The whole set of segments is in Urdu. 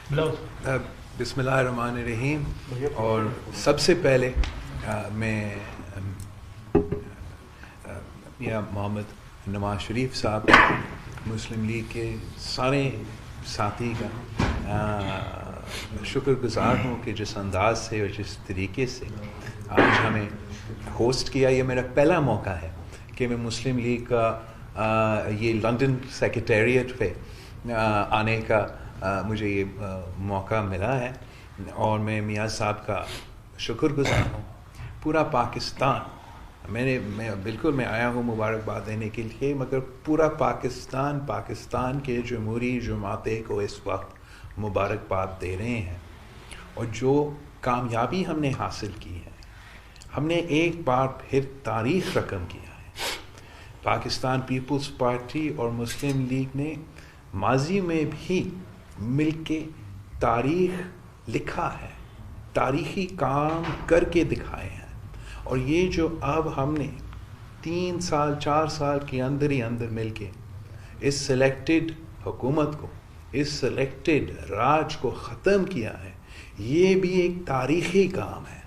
بسم اللہ الرحمن الرحیم. اور سب سے پہلے میں میاں محمد نواز شریف صاحب مسلم لیگ کے سارے ساتھی کا شکر گزار ہوں کہ جس انداز سے اور جس طریقے سے آج ہمیں ہوسٹ کیا. یہ میرا پہلا موقع ہے کہ میں مسلم لیگ کا یہ لندن سیکریٹریٹ پہ آنے کا مجھے یہ موقع ملا ہے اور میں میاں صاحب کا شکر گزار ہوں. پورا پاکستان میں آیا ہوں مبارکباد دینے کے لیے، مگر پورا پاکستان کے جمہوری جماعتیں کو اس وقت مبارکباد دے رہے ہیں. اور جو کامیابی ہم نے حاصل کی ہے، ہم نے ایک بار پھر تاریخ رقم کیا ہے. پاکستان پیپلز پارٹی اور مسلم لیگ نے ماضی میں بھی مل کے تاریخ لکھا ہے، تاریخی کام کر کے دکھائے ہیں. اور یہ جو اب ہم نے 3 سال 4 سال کے اندر ہی اندر مل کے اس سلیکٹڈ حکومت کو، اس سلیکٹڈ راج کو ختم کیا ہے، یہ بھی ایک تاریخی کام ہے.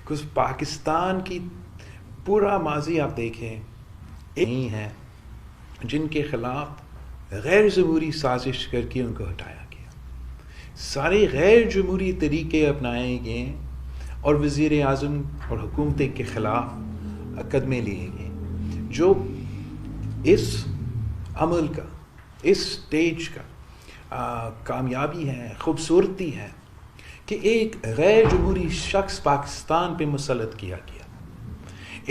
کچھ پاکستان کی پورا ماضی آپ دیکھیں نہیں ہے جن کے خلاف غیر جمہوری سازش کر کے ان کو ہٹایا گیا. سارے غیر جمہوری طریقے اپنائے گئے اور وزیر اعظم اور حکومت کے خلاف مقدمے لیے گئے. جو اس عمل کا، اس سٹیج کا کامیابی ہے، خوبصورتی ہے کہ ایک غیر جمہوری شخص پاکستان پہ مسلط کیا گیا.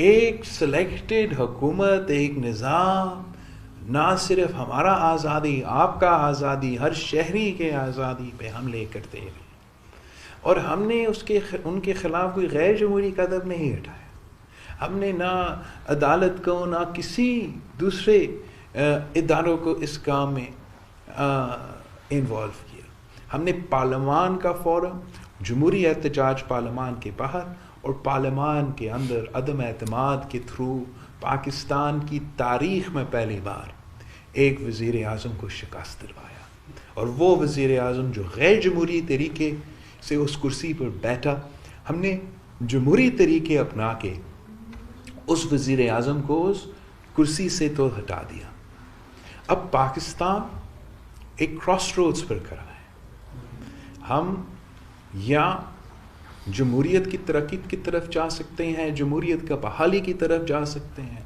ایک سلیکٹڈ حکومت، ایک نظام نہ صرف ہمارا آزادی، آپ کا آزادی، ہر شہری کے آزادی پہ حملے کرتے ہوئے، اور ہم نے ان کے خلاف کوئی غیر جمہوری قدم نہیں اٹھایا. ہم نے نہ عدالت کو نہ کسی دوسرے اداروں کو اس کام میں انوالو کیا. ہم نے پارلیمان کا فورم، جمہوری احتجاج پارلیمان کے باہر اور پارلیمان کے اندر عدم اعتماد کے تھرو پاکستان کی تاریخ میں پہلی بار ایک وزیر اعظم کو شکست دلوایا. اور وہ وزیر اعظم جو غیر جمہوری طریقے سے اس کرسی پر بیٹھا، ہم نے جمہوری طریقے اپنا کے اس وزیر اعظم کو اس کرسی سے تو ہٹا دیا. اب پاکستان ایک کراس روڈز پر کھڑا ہے. ہم یا جمہوریت کی ترقی کی طرف جا سکتے ہیں، جمہوریت کا بحالی کی طرف جا سکتے ہیں،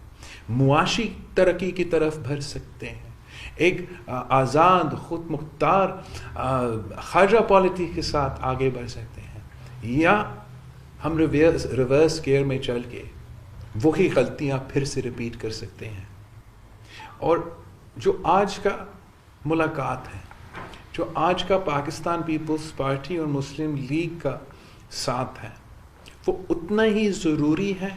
معاشی ترقی کی طرف بڑھ سکتے ہیں، ایک آزاد خود مختار خارجہ پالیسی کے ساتھ آگے بڑھ سکتے ہیں، یا ہم ریورس گیئر میں چل کے وہی غلطیاں پھر سے ریپیٹ کر سکتے ہیں. اور جو آج کا ملاقات ہے، جو آج کا پاکستان پیپلز پارٹی اور مسلم لیگ کا ساتھ ہے، وہ اتنا ہی ضروری ہے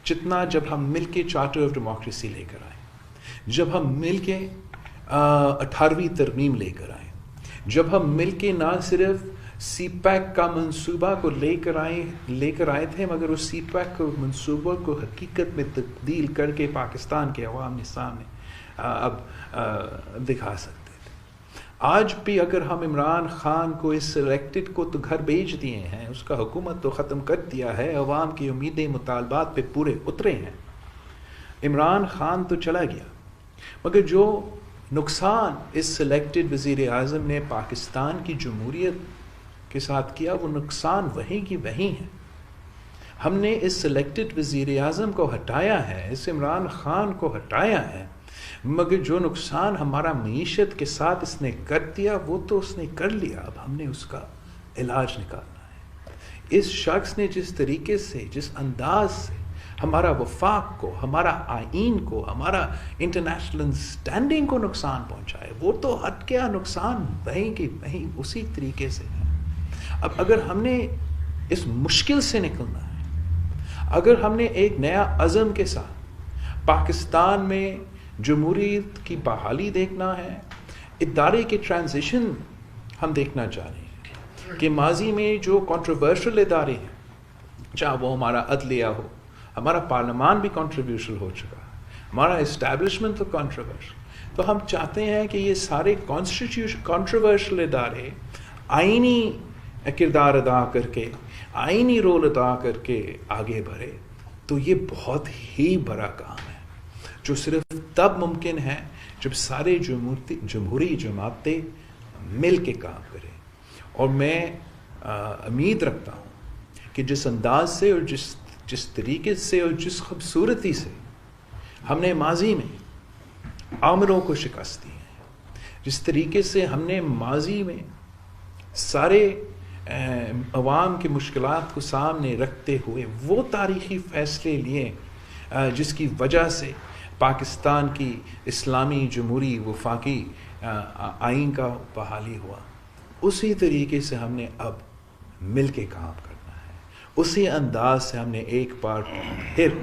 جتنا جب ہم مل کے چارٹر آف ڈیموکریسی لے کر آئے، جب ہم مل کے 18ویں ترمیم لے کر آئے، جب ہم مل کے نہ صرف سی پیک کا منصوبہ کو لے کر آئے تھے، مگر اس سی پیک کو منصوبہ کو حقیقت میں تبدیل کر کے پاکستان کے عوام کے سامنے اب دکھا سکتے تھے. آج بھی اگر ہم عمران خان کو اس سلیکٹڈ کو تو گھر بھیج دیے ہیں، اس کا حکومت تو ختم کر دیا ہے، عوام کی امیدیں مطالبات پہ پورے اترے ہیں، عمران خان تو چلا گیا، مگر جو نقصان اس سلیکٹڈ وزیر اعظم نے پاکستان کی جمہوریت کے ساتھ کیا، وہ نقصان وہیں کی وہیں ہے. ہم نے اس سلیکٹڈ وزیر اعظم کو ہٹایا ہے، اس عمران خان کو ہٹایا ہے، مگر جو نقصان ہمارا معیشت کے ساتھ اس نے کر دیا وہ تو اس نے کر لیا. اب ہم نے اس کا علاج نکالنا ہے. اس شخص نے جس طریقے سے، جس انداز سے ہمارا وفاق کو، ہمارا آئین کو، ہمارا انٹرنیشنل اسٹینڈنگ کو نقصان پہنچایا، وہ تو ہٹ گیا. نقصان وہیں کی وہیں اسی طریقے سے ہے. اب اگر ہم نے اس مشکل سے نکلنا ہے، اگر ہم نے ایک نیا عزم کے ساتھ پاکستان میں جمہوریت کی بحالی دیکھنا ہے، ادارے کے ٹرانزیشن ہم دیکھنا چاہ رہے ہیں کہ ماضی میں جو کنٹروورشل ادارے ہیں، چاہے وہ ہمارا عدلیہ ہو، ہمارا پارلیمان بھی کنٹروورشل ہو چکا ہے، ہمارا اسٹیبلشمنٹ تو کنٹروورشل، تو ہم چاہتے ہیں کہ یہ سارے کنٹروورشل ادارے آئینی کردار ادا کر کے، آئینی رول ادا کر کے آگے بڑھے، تو یہ بہت ہی بڑا کام ہے، جو صرف تب ممکن ہے جب سارے جمہوری جماعتیں مل کے کام کریں۔ اور میں امید رکھتا ہوں کہ جس انداز سے اور جس طریقے سے اور جس خوبصورتی سے ہم نے ماضی میں عاملوں کو شکست دی ہے، جس طریقے سے ہم نے ماضی میں سارے عوام کی مشکلات کو سامنے رکھتے ہوئے وہ تاریخی فیصلے لیے جس کی وجہ سے پاکستان کی اسلامی جمہوری وفاقی آئین کا بحالی ہوا، اسی طریقے سے ہم نے اب مل کے کام کرنا ہے، اسی انداز سے ہم نے ایک بار پھر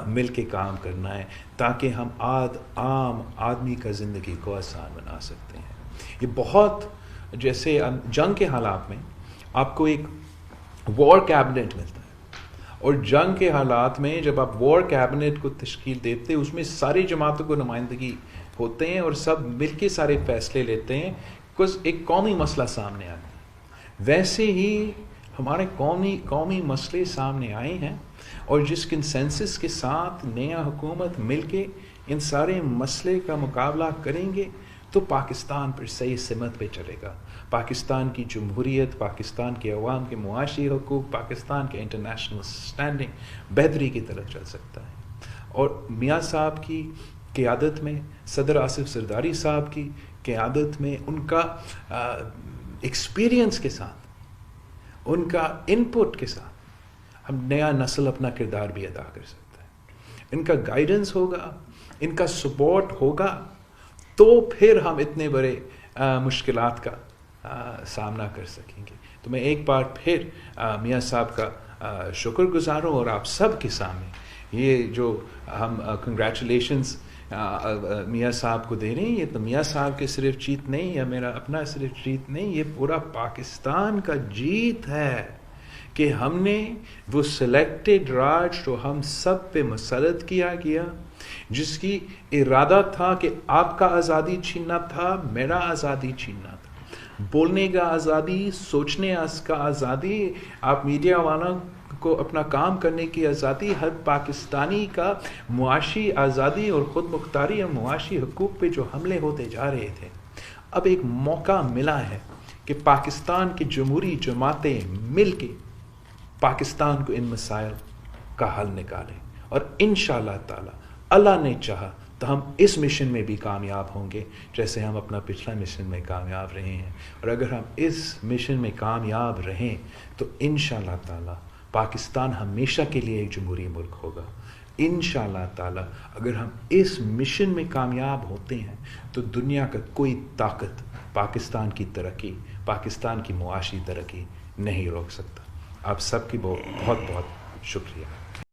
مل کے کام کرنا ہے، تاکہ ہم عام آدمی کا زندگی کو آسان بنا سکتے ہیں۔ یہ بہت جیسے جنگ کے حالات میں آپ کو ایک وار کیبنٹ ملتا ہے، اور جنگ کے حالات میں جب آپ وار کیبنٹ کو تشکیل دیتے ہیں، اس میں ساری جماعتوں کو نمائندگی ہوتے ہیں اور سب مل کے سارے فیصلے لیتے ہیں، کچھ ایک قومی مسئلہ سامنے آتا ہے۔ ویسے ہی ہمارے قومی مسئلے سامنے آئے ہیں، اور جس کنسنسس کے ساتھ نیا حکومت مل کے ان سارے مسئلے کا مقابلہ کریں گے تو پاکستان پر صحیح سمت پہ چلے گا، پاکستان کی جمہوریت، پاکستان کے عوام کے معاشی حقوق، پاکستان کے انٹرنیشنل سٹینڈنگ بہتری کی طرف چل سکتا ہے۔ اور میاں صاحب کی قیادت میں، صدر آصف زرداری صاحب کی قیادت میں، ان کا ایکسپیرینس کے ساتھ، ان کا انپٹ کے ساتھ ہم نیا نسل اپنا کردار بھی ادا کر سکتا ہے۔ ان کا گائیڈنس ہوگا، ان کا سپورٹ ہوگا، تو پھر ہم اتنے بڑے مشکلات کا سامنا کر سکیں گے۔ تو میں ایک بار پھر میاں صاحب کا شکر گزار ہوں، اور آپ سب کے سامنے یہ جو ہم کنگریچولیشنز میاں صاحب کو دے رہے ہیں، یہ تو میاں صاحب کی صرف جیت نہیں، یا میرا اپنا صرف جیت نہیں، یہ پورا پاکستان کا جیت ہے کہ ہم نے وہ سلیکٹڈ راج جو ہم سب پہ مسلط کیا گیا، جس کی ارادہ تھا کہ آپ کا آزادی چھیننا تھا، میرا آزادی چھیننا تھا، بولنے کا آزادی، سوچنے کا آزادی، آپ میڈیا والوں کو اپنا کام کرنے کی آزادی، ہر پاکستانی کا معاشی آزادی اور خود مختاری اور معاشی حقوق پہ جو حملے ہوتے جا رہے تھے، اب ایک موقع ملا ہے کہ پاکستان کی جمہوری جماعتیں مل کے پاکستان کو ان مسائل کا حل نکالیں، اور انشاءاللہ تعالی اللہ نے چاہا تو ہم اس مشن میں بھی کامیاب ہوں گے، جیسے ہم اپنا پچھلا مشن میں کامیاب رہے ہیں۔ اور اگر ہم اس مشن میں کامیاب رہیں تو انشاءاللہ تعالی پاکستان ہمیشہ کے لیے ایک جمہوری ملک ہوگا۔ انشاءاللہ تعالی اگر ہم اس مشن میں کامیاب ہوتے ہیں تو دنیا کا کوئی طاقت پاکستان کی ترقی، پاکستان کی معاشی ترقی نہیں روک سکتا۔ آپ سب کی بہت بہت شکریہ۔